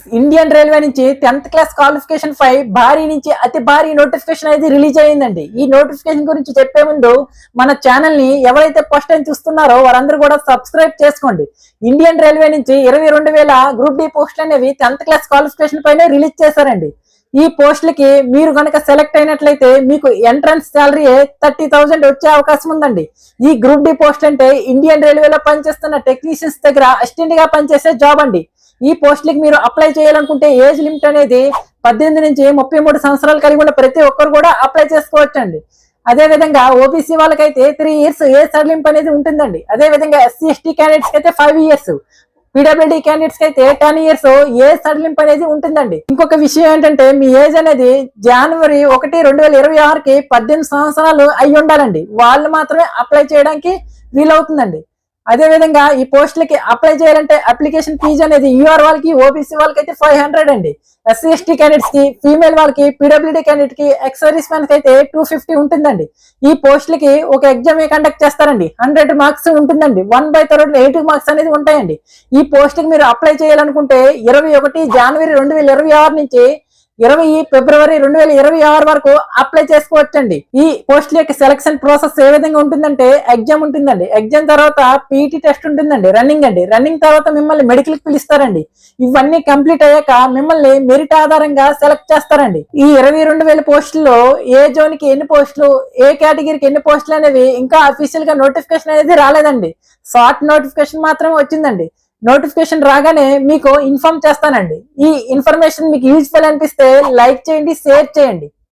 Indian railway నుంచి 10th class qualification పై భారీ నుంచి అతి భారీ నోటిఫికేషన్ అనేది రిలీజ్ అయ్యిందండి. ఈ నోటిఫికేషన్ గురించి చెప్పే ముందు మన ఛానల్ ని ఎవరైతే ఫస్ట్ టైం చూస్తున్నారో వారందరూ కూడా సబ్స్క్రైబ్ చేసుకోండి. ఇండియన్ రైల్వే నుంచి 22,000 గ్రూప్ డి పోస్టులు అనేవి 10th క్లాస్ క్వాలిఫికేషన్ పైనే రిలీజ్ చేశారండి. ఈ పోస్టులకి మీరు కనుక సెలెక్ట్ అయినట్లయితే మీకు ఎంట్రన్స్ శాలరీ 30,000 వచ్చే అవకాశం ఉందండి. ఈ గ్రూప్ డి పోస్ట్ అంటే ఇండియన్ రైల్వేలో పనిచేస్తున్న టెక్నీషియన్స్ దగ్గర అసిస్టెంట్ గా పనిచేసే జాబ్ అండి. ఈ పోస్టులకి మీరు అప్లై చేయాలనుకుంటే ఏజ్ లిమిట్ అనేది 18 నుంచి 33 సంవత్సరాలు కలిగి ఉన్న ప్రతి ఒక్కరు కూడా అప్లై చేసుకోవచ్చండి. అదే విధంగా ఓబీసీ వాళ్ళకైతే 3 years ఏజ్ సడలింపు అనేది ఉంటుందండి. అదే విధంగా ఎస్సీ ఎస్టీ క్యాండిడేట్స్ అయితే 5 years, పీడబ్ల్యూడీ క్యాండిడేట్స్ అయితే 10 years ఏజ్ సడలింపు అనేది ఉంటుందండి. ఇంకొక విషయం ఏంటంటే మీ ఏజ్ అనేది January 1, 2026కి 18 సంవత్సరాలు అయి ఉండాలండి. వాళ్ళు మాత్రమే అప్లై చేయడానికి వీలవుతుందండి. అదే విధంగా ఈ పోస్టులకి అప్లై చేయాలంటే అప్లికేషన్ ఫీజు అనేది యూఆర్ వాళ్ళకి, ఓబీసీ వాళ్ళకి అయితే 500 అండి. ఎస్సీ ఎస్టీ క్యాండిడేట్స్ కి, ఫీమేల్ వాళ్ళకి, పీడబ్ల్యూడీ క్యాండిడేట్ కి, ఎక్స్ సర్వీస్ మ్యాన్ కి అయితే 250 ఉంటుందండి. ఈ పోస్టులకి ఒక ఎగ్జామ్ కండక్ట్ చేస్తారండి. 100 మార్క్స్ ఉంటుందండి. 1/3 80 మార్క్స్ అనేది ఉంటాయండి. ఈ పోస్టుకి మీరు అప్లై చేయాలనుకుంటే 21 January 2026 నుంచి 20 February 2026 వరకు అప్లై చేసుకోవచ్చండి. ఈ పోస్టుల యొక్క సెలక్షన్ ప్రాసెస్ ఏ విధంగా ఉంటుందంటే ఎగ్జామ్ ఉంటుందండి. ఎగ్జామ్ తర్వాత పీఈటీ టెస్ట్ ఉంటుందండి. రన్నింగ్ తర్వాత మిమ్మల్ని మెడికల్ కి పిలుస్తారండి. ఇవన్నీ కంప్లీట్ అయ్యాక మిమ్మల్ని మెరిట్ ఆధారంగా సెలెక్ట్ చేస్తారండి. ఈ 22,000 పోస్టుల్లో ఏ జోన్ కి ఎన్ని పోస్టులు, ఏ కేటగిరీకి ఎన్ని పోస్టులు అనేవి ఇంకా అఫీషియల్ గా నోటిఫికేషన్ అనేది రాలేదండి. షార్ట్ నోటిఫికేషన్ మాత్రమే వచ్చిందండి. నోటిఫికేషన్ రాగానే మీకు ఇన్ఫార్మ్ చేస్తానండి. ఈ ఇన్ఫర్మేషన్ మీకు యూజ్ఫుల్ అనిపిస్తే లైక్ చేయండి, షేర్ చేయండి.